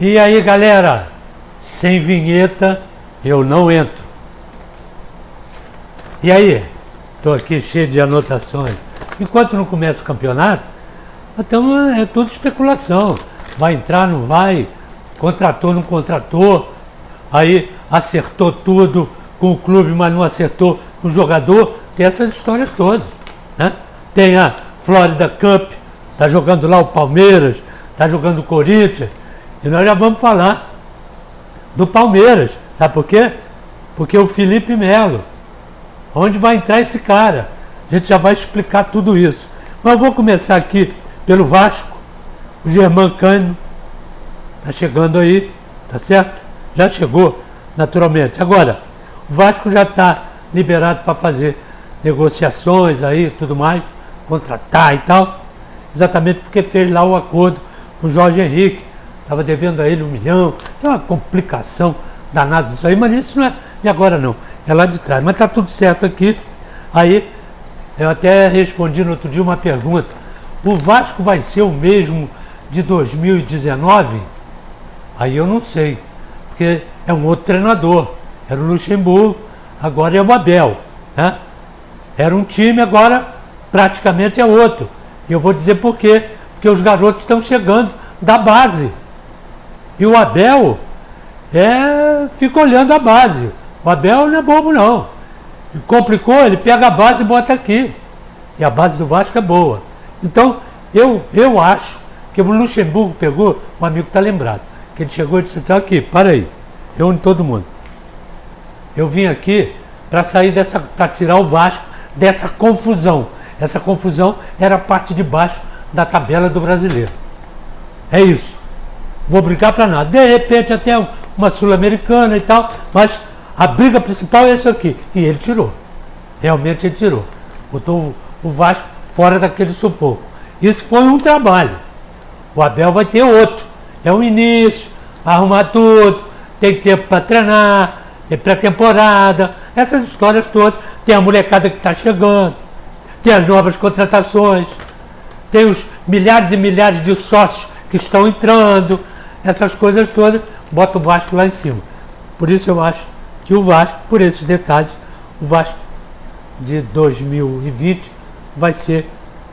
E aí, galera, sem vinheta eu não entro. E aí, estou aqui cheio de anotações. Enquanto não começa o campeonato, então é tudo especulação. Vai entrar, não vai, contratou, não contratou, aí acertou tudo com o clube, mas não acertou com o jogador. Tem essas histórias todas, né? Tem a Florida Cup, tá jogando lá o Palmeiras, tá jogando o Corinthians, e nós já vamos falar do Palmeiras. Sabe por quê? Porque o Felipe Melo, onde vai entrar esse cara? A gente já vai explicar tudo isso. Mas eu vou começar aqui pelo Vasco. O Germancano tá chegando aí, tá certo? Já chegou, naturalmente. Agora, o Vasco já está liberado para fazer negociações aí, tudo mais, contratar e tal, exatamente porque fez lá o acordo com o Jorge Henrique. Estava devendo a ele 1 milhão, tem uma complicação danada disso aí, mas isso não é de agora não, é lá de trás. Mas está tudo certo aqui. Aí, eu até respondi no outro dia uma pergunta: o Vasco vai ser o mesmo de 2019? Aí eu não sei, porque é um outro treinador, era o Luxemburgo, agora é o Abel, né? Era um time, agora praticamente é outro. E eu vou dizer por quê, porque os garotos estão chegando da base. E o Abel fica olhando a base. O Abel não é bobo não. Se complicou, ele pega a base e bota aqui. E a base do Vasco é boa. Então, eu acho que o Luxemburgo pegou, um amigo está lembrado, que ele chegou e disse: aqui, para aí, reúne todo mundo. Eu vim aqui para tirar o Vasco dessa confusão. Essa confusão era a parte de baixo da tabela do brasileiro. É isso. Vou brigar para nada. De repente até uma Sul-Americana e tal, mas a briga principal é isso aqui. E ele tirou. Realmente ele tirou. Botou o Vasco fora daquele sufoco. Isso foi um trabalho. O Abel vai ter outro. É o início, arrumar tudo, tem tempo para treinar, tem pré-temporada, essas histórias todas. Tem a molecada que está chegando, tem as novas contratações, tem os milhares e milhares de sócios que estão entrando, essas coisas todas, bota o Vasco lá em cima. Por isso eu acho que o Vasco, por esses detalhes, o Vasco de 2020 vai ser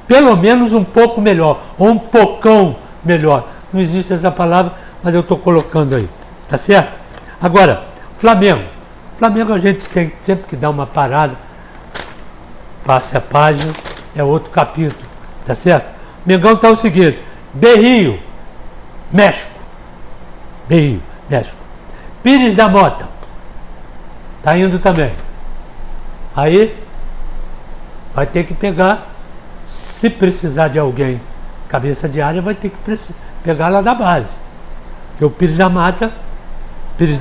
pelo menos um pouco melhor, ou um pocão melhor. Não existe essa palavra, mas eu estou colocando aí, tá certo? Agora, Flamengo. Flamengo a gente tem sempre que dar uma parada, passe a página, é outro capítulo, tá certo? Mengão está o seguinte: Berrio, México. Berrio, México. Pires da Mota, tá indo também. Aí, vai ter que pegar, se precisar de alguém, cabeça de área, vai ter que pegar lá da base. Porque o Pires da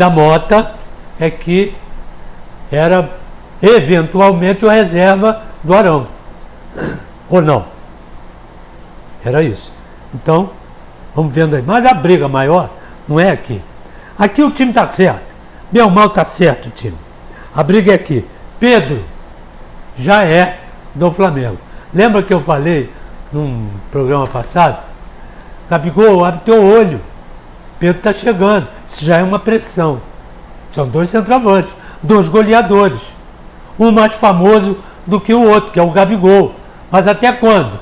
Mota é que era eventualmente o reserva do Arão. Ou não? Era isso. Então, vamos vendo aí. Mas a briga maior não é aqui. Aqui o time está certo. Bem ou mal está certo o time. A briga é aqui. Pedro já é do Flamengo. Lembra que eu falei num programa passado? Gabigol, abre teu olho. Pedro está chegando. Isso já é uma pressão. São 2 centroavantes, 2 goleadores. Um mais famoso do que o outro, que é o Gabigol. Mas até quando?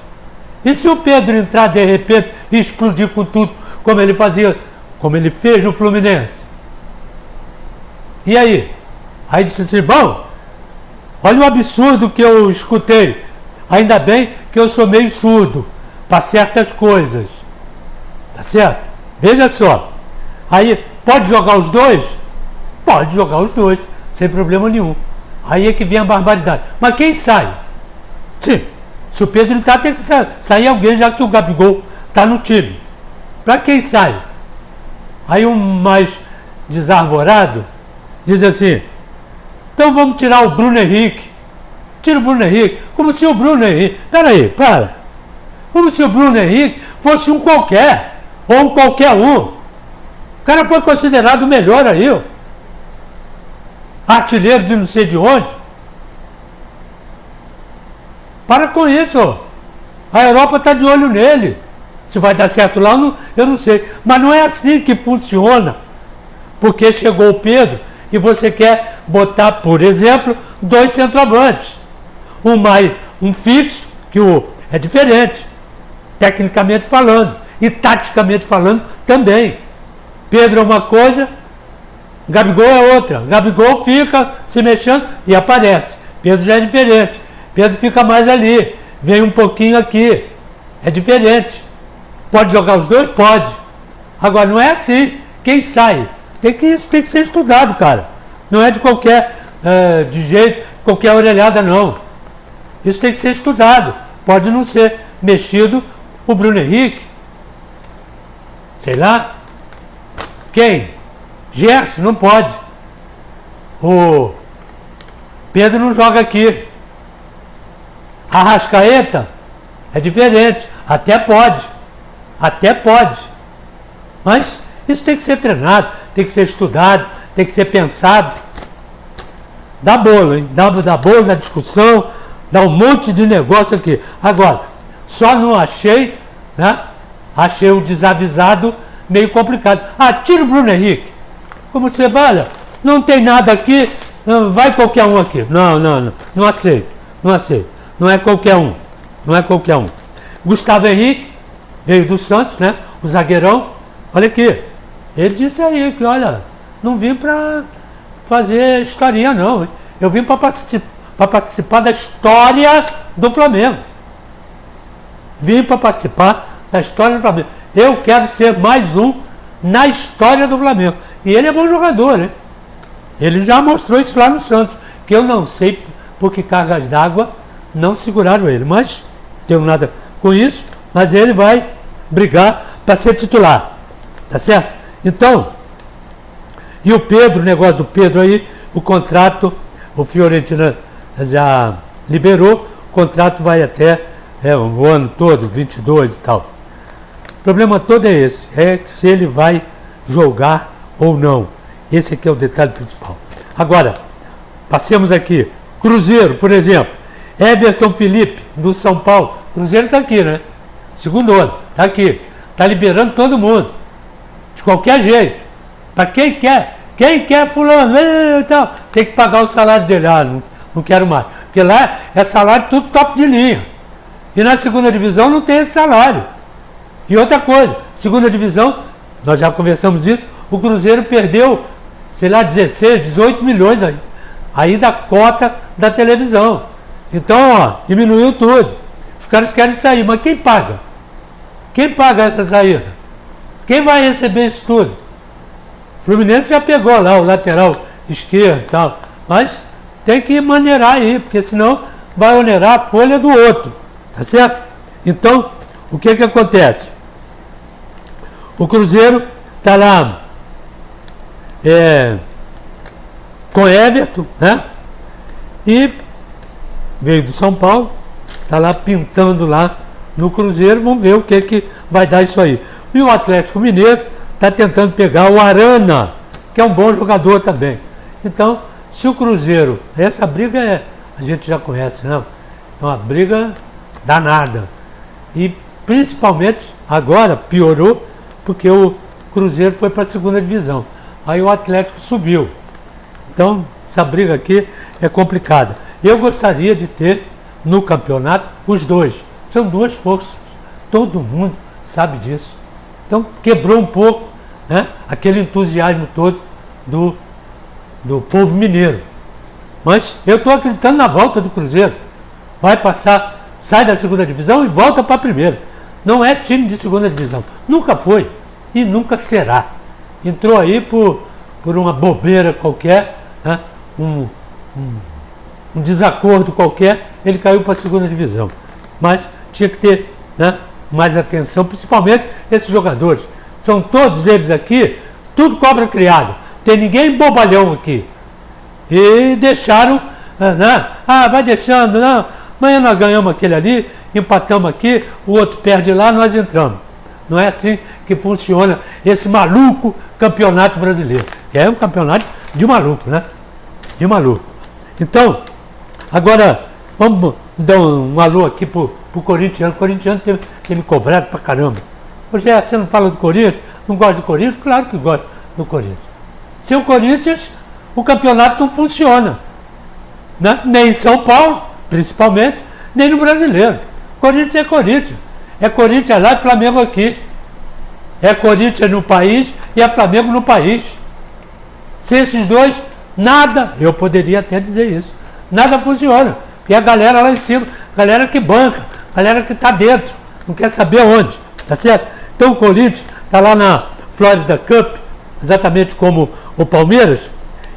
E se o Pedro entrar de repente e explodir com tudo, como ele fez no Fluminense? E aí? Aí disse assim: bom, olha o absurdo que eu escutei. Ainda bem que eu sou meio surdo para certas coisas. Tá certo? Veja só. Aí, pode jogar os dois? Pode jogar os dois, sem problema nenhum. Aí é que vem a barbaridade. Mas quem sai? Sim, se o Pedro entrar, tem que sair alguém, já que o Gabigol está no time. Para quem sai? Aí um mais desarvorado diz assim: então vamos tirar o Bruno Henrique. Tira o Bruno Henrique. Como se o Bruno Henrique... Peraí, para. Como se o Bruno Henrique fosse um qualquer. Ou um qualquer um. O cara foi considerado o melhor aí, ó. Artilheiro de não sei de onde. Para com isso. A Europa está de olho nele. Se vai dar certo lá, eu não sei. Mas não é assim que funciona. Porque chegou o Pedro e você quer botar, por exemplo, 2 centroavantes. Um fixo, que é diferente, tecnicamente falando, e taticamente falando também. Pedro é uma coisa, Gabigol é outra. Gabigol fica se mexendo e aparece. Pedro já é diferente. Pedro fica mais ali, vem um pouquinho aqui. É diferente. Pode jogar os dois? Pode. Agora, não é assim. Quem sai? Isso tem que ser estudado, cara. Não é de qualquer de jeito, qualquer orelhada, não. Isso tem que ser estudado. Pode não ser mexido o Bruno Henrique. Sei lá. Quem? Gerson, não pode. O Pedro não joga aqui. Arrascaeta é diferente. Até pode. Mas isso tem que ser treinado, tem que ser estudado, tem que ser pensado. Dá bolo, hein? Dá bolo, dá discussão, dá um monte de negócio aqui. Agora, só não achei, né? Achei o desavisado meio complicado. Tira o Bruno Henrique. Como você fala, não tem nada aqui, vai qualquer um aqui. Não aceito. Não é qualquer um. Gustavo Henrique veio do Santos, né? O zagueirão. Olha aqui. Ele disse aí que, olha, não vim para fazer historinha, não. Eu vim para participar da história do Flamengo. Eu quero ser mais um na história do Flamengo. E ele é bom jogador, né? Ele já mostrou isso lá no Santos. Que eu não sei por que cargas d'água não seguraram ele. Mas não tenho nada com isso. Mas ele vai brigar para ser titular. Tá certo? Então, e o Pedro, o negócio do Pedro aí, o contrato, o Fiorentina já liberou, o contrato vai até o ano todo, 22 e tal. O problema todo é esse, é se ele vai jogar ou não. Esse aqui é o detalhe principal. Agora, passemos aqui. Cruzeiro, por exemplo, Everton Felipe, do São Paulo. Cruzeiro está aqui, né? Segundo ano, está aqui. Está liberando todo mundo. De qualquer jeito. Para quem quer fulano, então, tem que pagar o salário dele. Não quero mais. Porque lá é salário tudo top de linha. E na segunda divisão não tem esse salário. E outra coisa, segunda divisão, nós já conversamos isso, o Cruzeiro perdeu, sei lá, 16, 18 milhões aí da cota da televisão. Então, diminuiu tudo. Os caras querem sair, mas quem paga? Quem paga essa saída? Quem vai receber isso tudo? O Fluminense já pegou lá o lateral esquerdo e tal, mas tem que maneirar aí, porque senão vai onerar a folha do outro, tá certo? Então, o que acontece? O Cruzeiro está lá com Everton, né? E veio do São Paulo, está lá pintando lá no Cruzeiro, vamos ver o que vai dar isso aí. E o Atlético Mineiro está tentando pegar o Arana, que é um bom jogador também. Então, se o Cruzeiro, essa briga a gente já conhece, não? É uma briga danada. E principalmente agora piorou, porque o Cruzeiro foi para a segunda divisão. Aí o Atlético subiu. Então, essa briga aqui é complicada. Eu gostaria de ter no campeonato os dois. São duas forças. Todo mundo sabe disso. Então, quebrou um pouco, né, aquele entusiasmo todo do povo mineiro. Mas eu estou acreditando na volta do Cruzeiro. Vai passar, sai da segunda divisão e volta para a primeira. Não é time de segunda divisão. Nunca foi e nunca será. Entrou aí por uma bobeira qualquer, né, um desacordo qualquer, ele caiu para a segunda divisão. Mas tinha que ter, né, mais atenção, principalmente esses jogadores. São todos eles aqui, tudo cobra criada. Tem ninguém bobalhão aqui. E deixaram, né? Vai deixando, não. Amanhã nós ganhamos aquele ali, empatamos aqui, o outro perde lá, nós entramos. Não é assim que funciona esse maluco campeonato brasileiro. É um campeonato de maluco, né? De maluco. Então, agora, vamos dar um alô aqui pro corintiano. O corintiano tem me cobrado pra caramba. Hoje você não fala do Corinthians? Não gosta do Corinthians? Claro que gosta do Corinthians. Sem o Corinthians, o campeonato não funciona. Né? Nem em São Paulo, principalmente, nem no Brasileiro. Corinthians é Corinthians. É Corinthians lá e Flamengo aqui. É Corinthians no país e é Flamengo no país. Sem esses dois, nada, eu poderia até dizer isso, nada funciona. E a galera lá em cima, galera que banca, galera que está dentro, não quer saber onde, tá certo? Então o Corinthians está lá na Florida Cup, exatamente como o Palmeiras.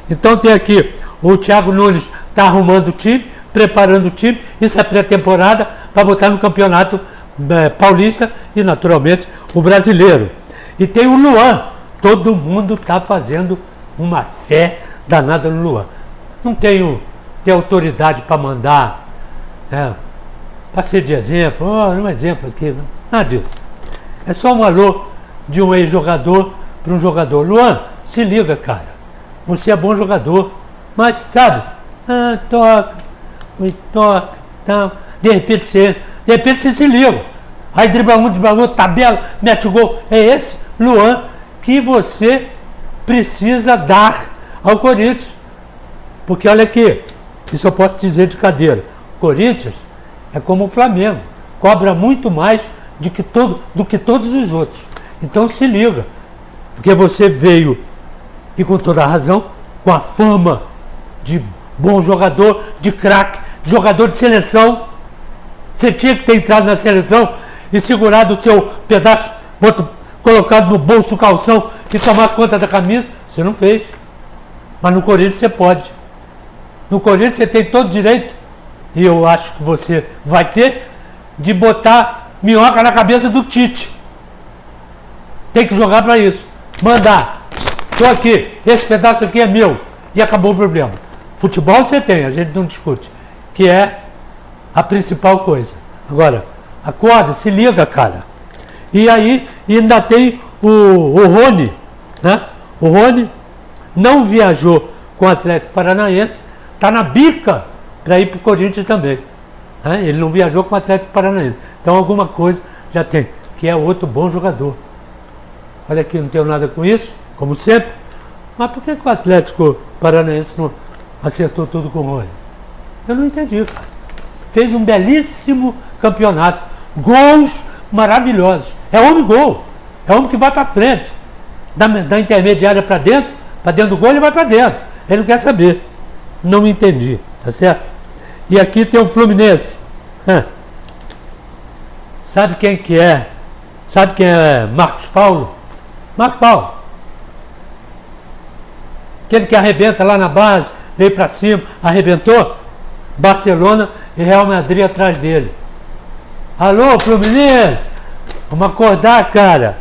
Então tem aqui, o Thiago Nunes está arrumando o time, preparando o time, isso é pré-temporada para botar no campeonato paulista e naturalmente o brasileiro. E tem o Luan, todo mundo está fazendo uma fé danada no Luan. Não tenho autoridade para mandar, para ser de exemplo, um exemplo aqui, não, nada disso. É só um alô de um ex-jogador para um jogador. Luan, se liga, cara, você é bom jogador, mas sabe, toca, tal. De repente você se liga. Aí dribla um, tabela, mete o gol. É esse Luan que você precisa dar ao Corinthians. Porque olha aqui, isso eu posso dizer de cadeira. O Corinthians é como o Flamengo, cobra muito mais do que todos os outros. Então se liga, porque você veio, e com toda a razão, com a fama de bom jogador, de craque, jogador de seleção. Você tinha que ter entrado na seleção e segurado o seu pedaço, colocado no bolso do calção e tomar conta da camisa. Você não fez. Mas no Corinthians você pode. No Corinthians você tem todo direito, e eu acho que você vai ter, de botar minhoca na cabeça do Tite. Tem que jogar para isso. Mandar. Estou aqui, esse pedaço aqui é meu. E acabou o problema. Futebol você tem, a gente não discute. Que é a principal coisa. Agora, acorda, se liga, cara. E aí, ainda tem o Rony, né? O Rony não viajou com o Atlético Paranaense, está na bica para ir para o Corinthians também. Né? Ele não viajou com o Atlético Paranaense. Então alguma coisa já tem, que é outro bom jogador. Olha aqui, não tenho nada com isso, como sempre. Mas por que o Atlético Paranaense não acertou tudo com o Rony? Eu não entendi, cara. Fez um belíssimo campeonato. Gols maravilhosos. É homem gol. É homem que vai para frente. Da intermediária para dentro do gol, ele vai para dentro. Ele não quer saber. Não entendi, tá certo? E aqui tem o Fluminense. Sabe quem que é? Sabe quem é Marcos Paulo? Marcos Paulo. Aquele que arrebenta lá na base, veio para cima, arrebentou. Barcelona e Real Madrid atrás dele. Alô, Fluminense! Vamos acordar, cara.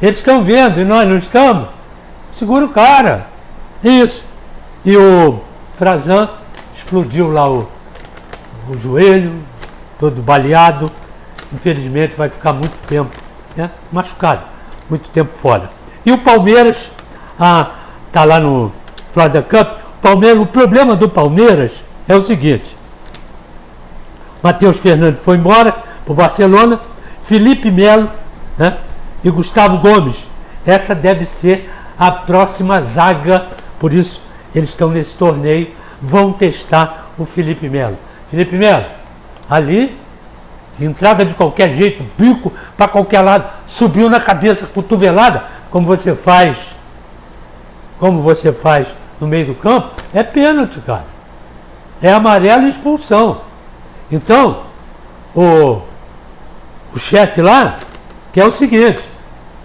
Eles estão vendo e nós não estamos. Segura o cara. Isso. E o Frazan explodiu lá o joelho, todo baleado. Infelizmente vai ficar muito tempo, né, machucado, muito tempo fora. E o Palmeiras, tá lá no Florida Cup. O problema do Palmeiras é o seguinte: Matheus Fernandes foi embora para o Barcelona, Felipe Melo, né, e Gustavo Gomes. Essa deve ser a próxima zaga, por isso eles estão nesse torneio, vão testar o Felipe Melo. Felipe Melo, ali, entrada de qualquer jeito, bico para qualquer lado, subiu na cabeça, cotovelada, como você faz no meio do campo, é pênalti, cara. É amarelo e expulsão. Então, o chefe lá quer o seguinte: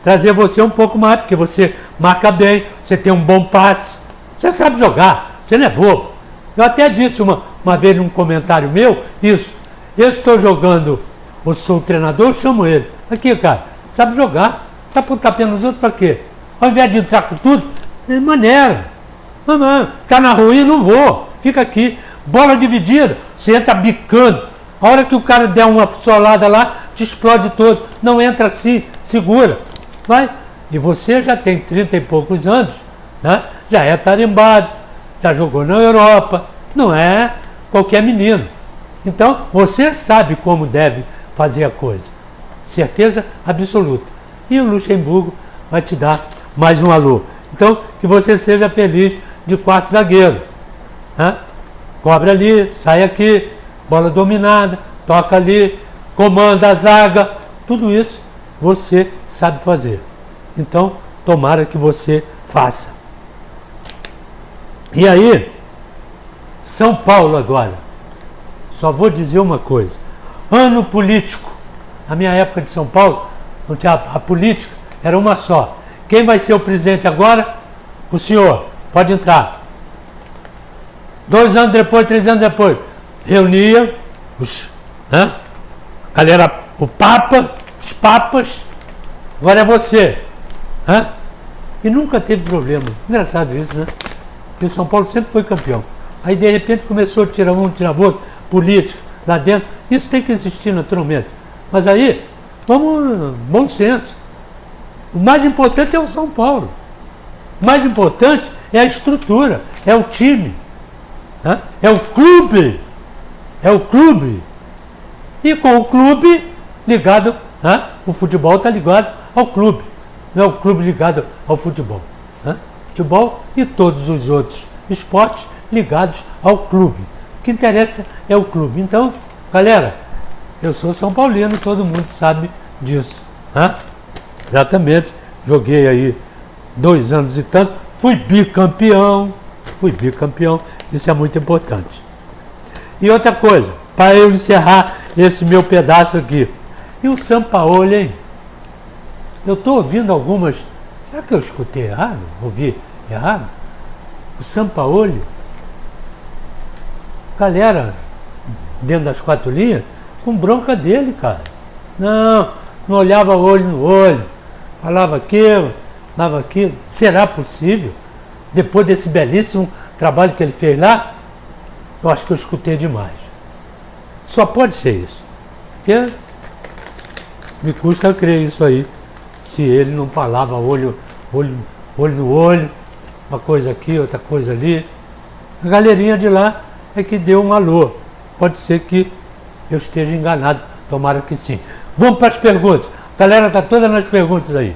trazer você um pouco mais, porque você marca bem, você tem um bom passe, você sabe jogar, você não é bobo. Eu até disse uma vez num comentário meu, isso, eu estou jogando, eu sou o treinador, eu chamo ele. Aqui, cara, sabe jogar, tá tapando os outros para quê? Ao invés de entrar com tudo, é maneira. Não, tá na ruim, não vou, fica aqui. Bola dividida, você entra bicando. A hora que o cara der uma solada lá, te explode todo. Não entra assim, segura. Vai. E você já tem 30 e poucos anos, né? Já é tarimbado, já jogou na Europa, não é qualquer menino. Então, você sabe como deve fazer a coisa. Certeza absoluta. e o Luxemburgo vai te dar mais um alô. Então, que você seja feliz de quarto zagueiro. Né? Cobre ali, sai aqui, bola dominada, toca ali, comanda a zaga, tudo isso você sabe fazer. Então, tomara que você faça. E aí, São Paulo agora. Só vou dizer uma coisa. Ano político. Na minha época de São Paulo, não tinha a política, era uma só. Quem vai ser o presidente agora? O senhor. Pode entrar. 2 anos depois, 3 anos depois, reunia os, galera, o Papa, os papas, agora é você. E nunca teve problema. Engraçado isso, né? Porque o São Paulo sempre foi campeão. Aí, de repente, começou a tirar um, tirar outro, político, lá dentro. Isso tem que existir naturalmente. Mas aí, vamos, bom senso. O mais importante é o São Paulo. O mais importante é a estrutura, é o time, é o clube. É o clube. E com o clube ligado, o futebol está ligado ao clube. Não é o clube ligado ao futebol. Futebol e todos os outros esportes ligados ao clube. O que interessa é o clube. Então, galera, eu sou São Paulino, todo mundo sabe disso. Exatamente, joguei aí 2 anos e tanto, fui bicampeão, isso é muito importante. E outra coisa, para eu encerrar esse meu pedaço aqui, e o Sampaoli, hein? Eu estou ouvindo algumas, será que eu escutei errado? Ouvi errado? O Sampaoli, galera, dentro das 4 linhas, com bronca dele, cara. Não olhava olho no olho, falava aquilo, falava aquilo. Será possível? Depois desse belíssimo trabalho que ele fez lá, eu acho que eu escutei demais. Só pode ser isso. Porque me custa crer isso aí, se ele não falava olho no olho, uma coisa aqui, outra coisa ali. A galerinha de lá é que deu um alô. Pode ser que eu esteja enganado, tomara que sim. Vamos para as perguntas. A galera está toda nas perguntas aí.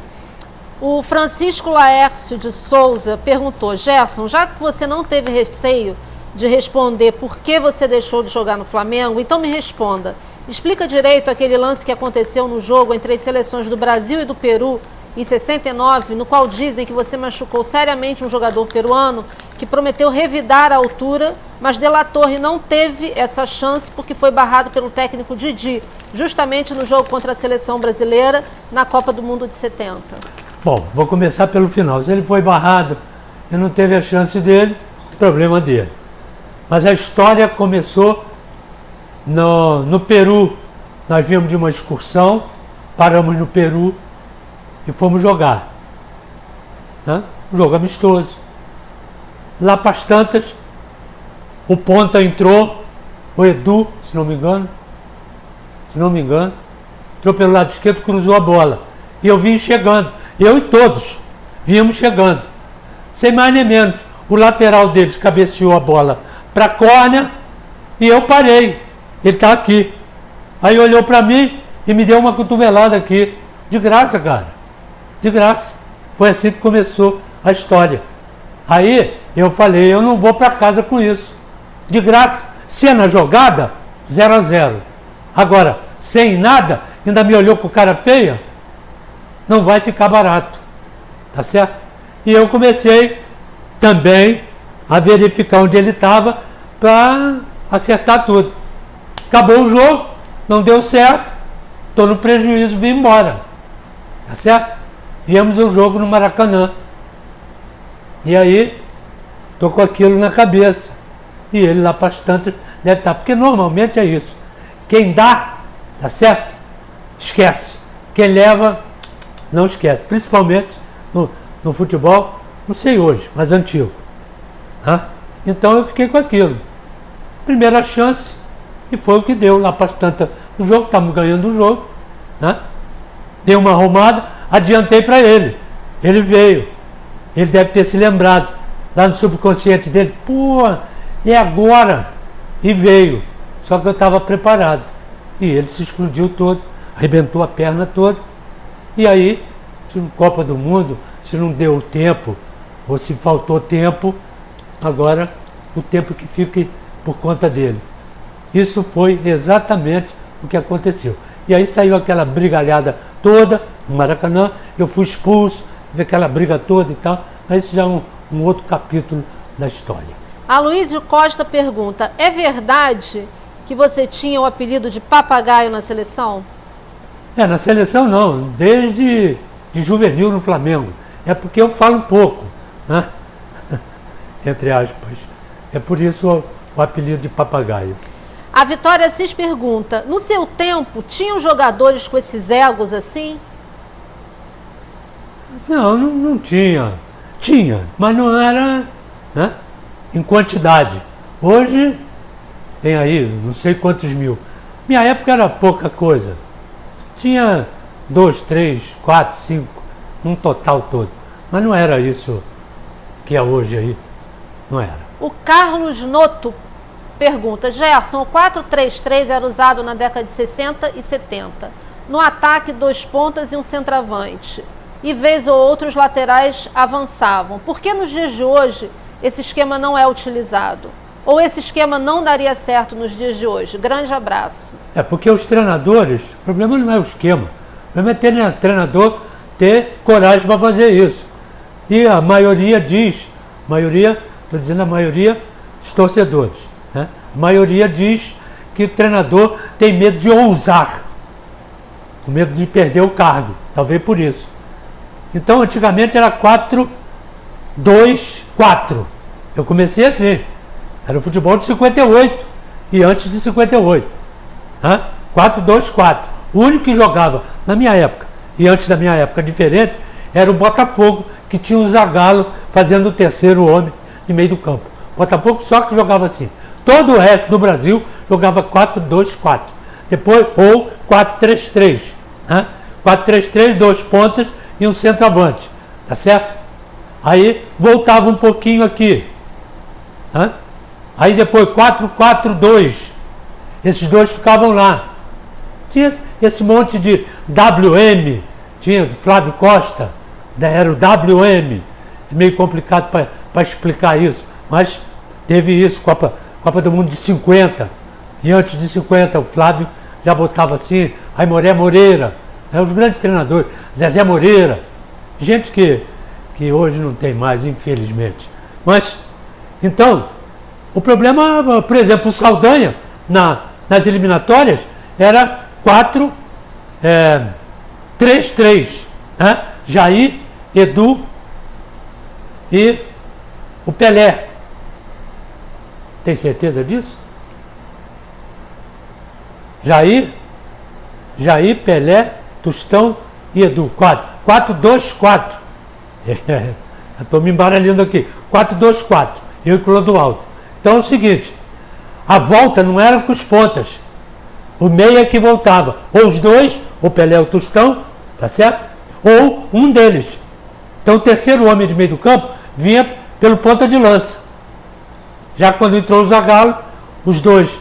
O Francisco Laércio de Souza perguntou: Gerson, já que você não teve receio de responder por que você deixou de jogar no Flamengo, então me responda. Explica direito aquele lance que aconteceu no jogo entre as seleções do Brasil e do Peru em 69, no qual dizem que você machucou seriamente um jogador peruano que prometeu revidar a altura, mas De La Torre não teve essa chance porque foi barrado pelo técnico Didi, justamente no jogo contra a seleção brasileira na Copa do Mundo de 70. Bom, vou começar pelo final. Se ele foi barrado e não teve a chance dele, problema dele. Mas a história começou no Peru. Nós viemos de uma excursão, paramos no Peru e fomos jogar. Um jogo amistoso. Lá para as tantas, o ponta entrou, o Edu, se não me engano, entrou pelo lado esquerdo, cruzou a bola. E eu vim chegando, eu e todos víamos chegando. Sem mais nem menos, o lateral deles cabeceou a bola para a córnea e eu parei. Ele está aqui. Aí olhou para mim e me deu uma cotovelada aqui. De graça, cara. De graça. Foi assim que começou a história. Aí eu falei, eu não vou para casa com isso. De graça. Se é na jogada, 0-0. Agora, sem nada, ainda me olhou com cara feia, não vai ficar barato. Tá certo? E eu comecei também a verificar onde ele estava para acertar tudo. Acabou o jogo, não deu certo, estou no prejuízo, vim embora. Tá certo? Viemos um jogo no Maracanã. E aí, estou com aquilo na cabeça. E ele lá para as tantas deve estar, porque normalmente é isso. Quem dá, tá certo? Esquece. Quem leva, não esquece. Principalmente no futebol, não sei hoje, mas antigo. Então eu fiquei com aquilo. Primeira chance, e foi o que deu lá para as tantas do jogo, estávamos ganhando o jogo. Dei uma arrumada, adiantei para ele. Ele veio. Ele deve ter se lembrado, lá no subconsciente dele, pô, é agora. E veio. Só que eu estava preparado. E ele se explodiu todo, arrebentou a perna toda. E aí se Copa do Mundo, se não deu tempo, ou se faltou tempo, agora o tempo que fique por conta dele. Isso foi exatamente o que aconteceu. E aí saiu aquela brigalhada toda no Maracanã, eu fui expulso, teve aquela briga toda e tal, mas isso já é um outro capítulo da história. Aloysio Costa pergunta, é verdade que você tinha o apelido de papagaio na seleção? Na seleção não, desde de juvenil no Flamengo. É porque eu falo um pouco, né? Entre aspas. É por isso o apelido de papagaio. A Vitória Assis pergunta, no seu tempo, tinham jogadores com esses egos assim? Não tinha. Tinha, mas não era, né, em quantidade. Hoje tem aí não sei quantos mil. Minha época era pouca coisa. Tinha 2, 3, 4, 5, um total todo. Mas não era isso que é hoje aí. Não era. O Carlos Noto pergunta, Gerson, o 4-3-3 era usado na década de 60 e 70. No ataque, 2 pontas e um centroavante. E vez ou outra os laterais avançavam. Por que nos dias de hoje esse esquema não é utilizado? Ou esse esquema não daria certo nos dias de hoje? Grande abraço. Porque os treinadores, o problema não é o esquema. O problema é ter treinador ter coragem para fazer isso. E a maioria diz, estou dizendo a maioria dos torcedores, né? A maioria diz que o treinador tem medo de ousar, com medo de perder o cargo, talvez por isso. Então, antigamente era 4-2-4. Eu comecei assim. Era o futebol de 58 e antes de 58. 4-2-4. O único que jogava na minha época e antes da minha época diferente era o Botafogo, que tinha o Zagallo fazendo o terceiro homem de meio do campo. O Botafogo só que jogava assim. Todo o resto do Brasil jogava 4-2-4. Depois, ou 4-3-3. 4-3-3, 2 pontas e um centroavante, tá certo? Aí voltava um pouquinho aqui, aí depois 4-4-2, esses dois ficavam lá. Tinha esse monte de WM, tinha Flávio Costa, era o WM, meio complicado para explicar isso, mas teve isso, Copa do Mundo de 50, e antes de 50 o Flávio já botava assim, Aimoré Moreira, os grandes treinadores, Zezé Moreira, gente que hoje não tem mais, infelizmente. Mas, então, o problema, por exemplo, o Saldanha, nas eliminatórias, era 4-3-3. Jair, Edu e o Pelé. Tem certeza disso? Jair, Pelé, Tostão e Edu. 4-2-4. Estou me embaralhando aqui. 4-2-4. Eu e Clodoaldo. Então é o seguinte: a volta não era com os pontas. O meia que voltava. Ou os dois, ou Pelé ou Tostão, tá certo? Ou um deles. Então o terceiro homem de meio do campo vinha pelo ponta de lança. Já quando entrou o Zagallo, os dois,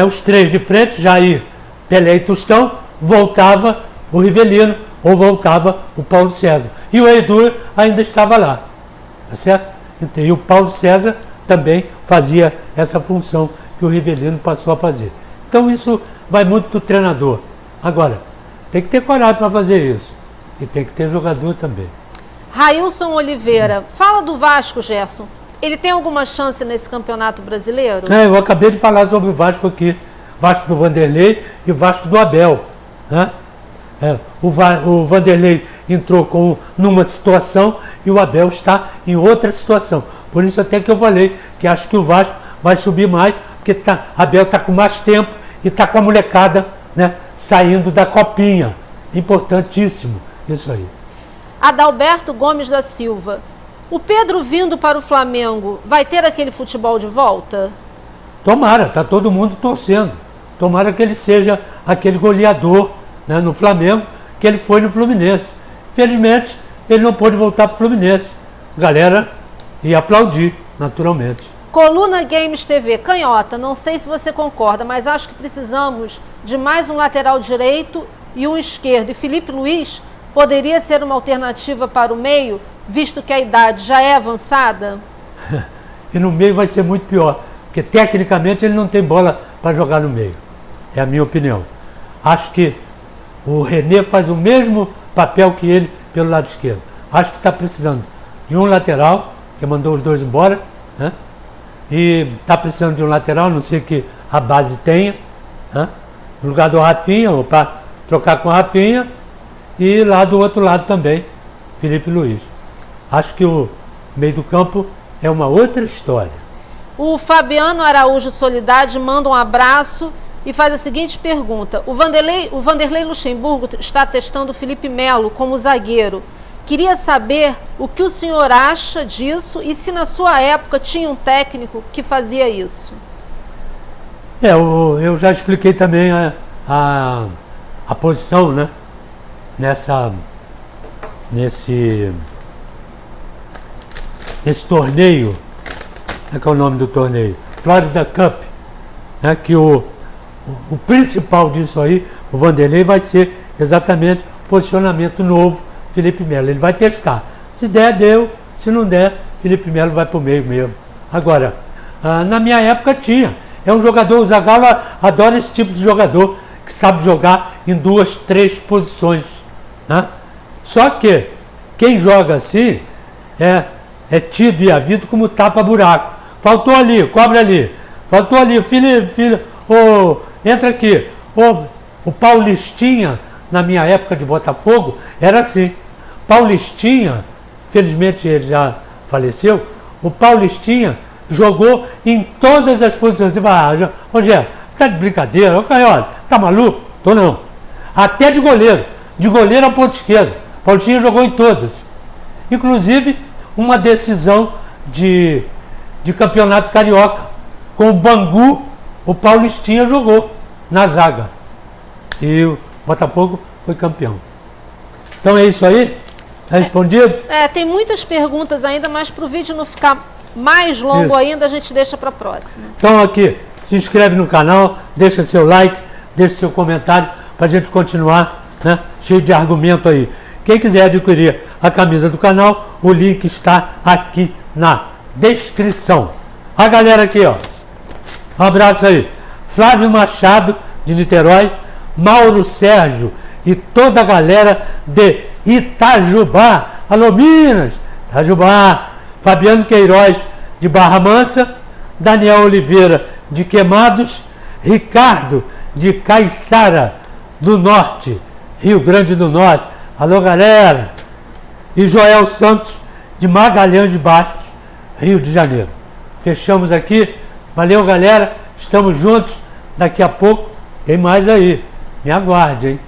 os três de frente, Jair, Pelé e Tostão, voltava o Rivelino ou voltava o Paulo César. E o Edu ainda estava lá, tá certo? E o Paulo César também fazia essa função que o Rivelino passou a fazer. Então isso vai muito do treinador. Agora, tem que ter coragem para fazer isso. E tem que ter jogador também. Railson Oliveira, fala do Vasco, Gerson. Ele tem alguma chance nesse campeonato brasileiro? Eu acabei de falar sobre o Vasco aqui. Vasco do Vanderlei e o Vasco do Abel. O Vanderlei entrou numa situação e o Abel está em outra situação. Por isso até que eu falei que acho que o Vasco vai subir mais, porque Abel está com mais tempo e está com a molecada, saindo da copinha. Importantíssimo isso aí. Adalberto Gomes da Silva. O Pedro vindo para o Flamengo vai ter aquele futebol de volta? Tomara, está todo mundo torcendo. Tomara que ele seja aquele goleador, no Flamengo, que ele foi no Fluminense. Infelizmente, ele não pôde voltar para o Fluminense. A galera ia aplaudir, naturalmente. Coluna Games TV, Canhota, não sei se você concorda, mas acho que precisamos de mais um lateral direito e um esquerdo. E Felipe Luiz poderia ser uma alternativa para o meio, visto que a idade já é avançada? E no meio vai ser muito pior, porque tecnicamente ele não tem bola para jogar no meio. É a minha opinião. Acho que o René faz o mesmo papel que ele pelo lado esquerdo. Acho que está precisando de um lateral, que mandou os dois embora, né? E está precisando de um lateral, não sei que a base tenha, né? No lugar do Rafinha, ou para trocar com o Rafinha, e lá do outro lado também, Felipe Luiz. Acho que o meio do campo é uma outra história. O Fabiano Araújo Solidade manda um abraço e faz a seguinte pergunta. O Vanderlei Luxemburgo está testando o Felipe Melo como zagueiro. Queria saber o que o senhor acha disso e se na sua época tinha um técnico que fazia isso. Eu já expliquei também a posição, né? Nesse torneio, como é que é o nome do torneio? Florida Cup, né? Que o principal disso aí, o Vanderlei, vai ser exatamente posicionamento novo, Felipe Melo. Ele vai testar. Se der, deu. Se não der, Felipe Melo vai para o meio mesmo. Agora, na minha época tinha. É um jogador, o Zagallo adora esse tipo de jogador, que sabe jogar em 2, 3 posições. Né? Só que quem joga assim é tido e havido como tapa-buraco. Faltou ali, cobra ali. Faltou ali, filho, entra aqui. O Paulistinha, na minha época de Botafogo, era assim. Paulistinha, felizmente ele já faleceu, o Paulistinha jogou em todas as posições. Você vai, Rogério, você está de brincadeira? Ô, Canhola, tá maluco? Tô não. Até de goleiro. De goleiro a ponta esquerda. Paulistinha jogou em todas. Inclusive, uma decisão de campeonato carioca. Com o Bangu, o Paulistinha jogou na zaga. E o Botafogo foi campeão. Então é isso aí? Tá respondido? Tem muitas perguntas ainda, mas para o vídeo não ficar mais longo isso ainda, a gente deixa para a próxima. Então aqui, se inscreve no canal, deixa seu like, deixa seu comentário para a gente continuar, né, cheio de argumento aí. Quem quiser adquirir a camisa do canal, o link está aqui na descrição. A galera aqui, ó. Um abraço aí. Flávio Machado, de Niterói, Mauro Sérgio e toda a galera de Itajubá. Alô, Minas! Itajubá. Fabiano Queiroz, de Barra Mansa, Daniel Oliveira, de Queimados, Ricardo, de Caiçara do Norte, Rio Grande do Norte. Alô, galera! E Joel Santos, de Magalhães de Bastos, Rio de Janeiro. Fechamos aqui. Valeu, galera. Estamos juntos. Daqui a pouco tem mais aí. Me aguarde, hein?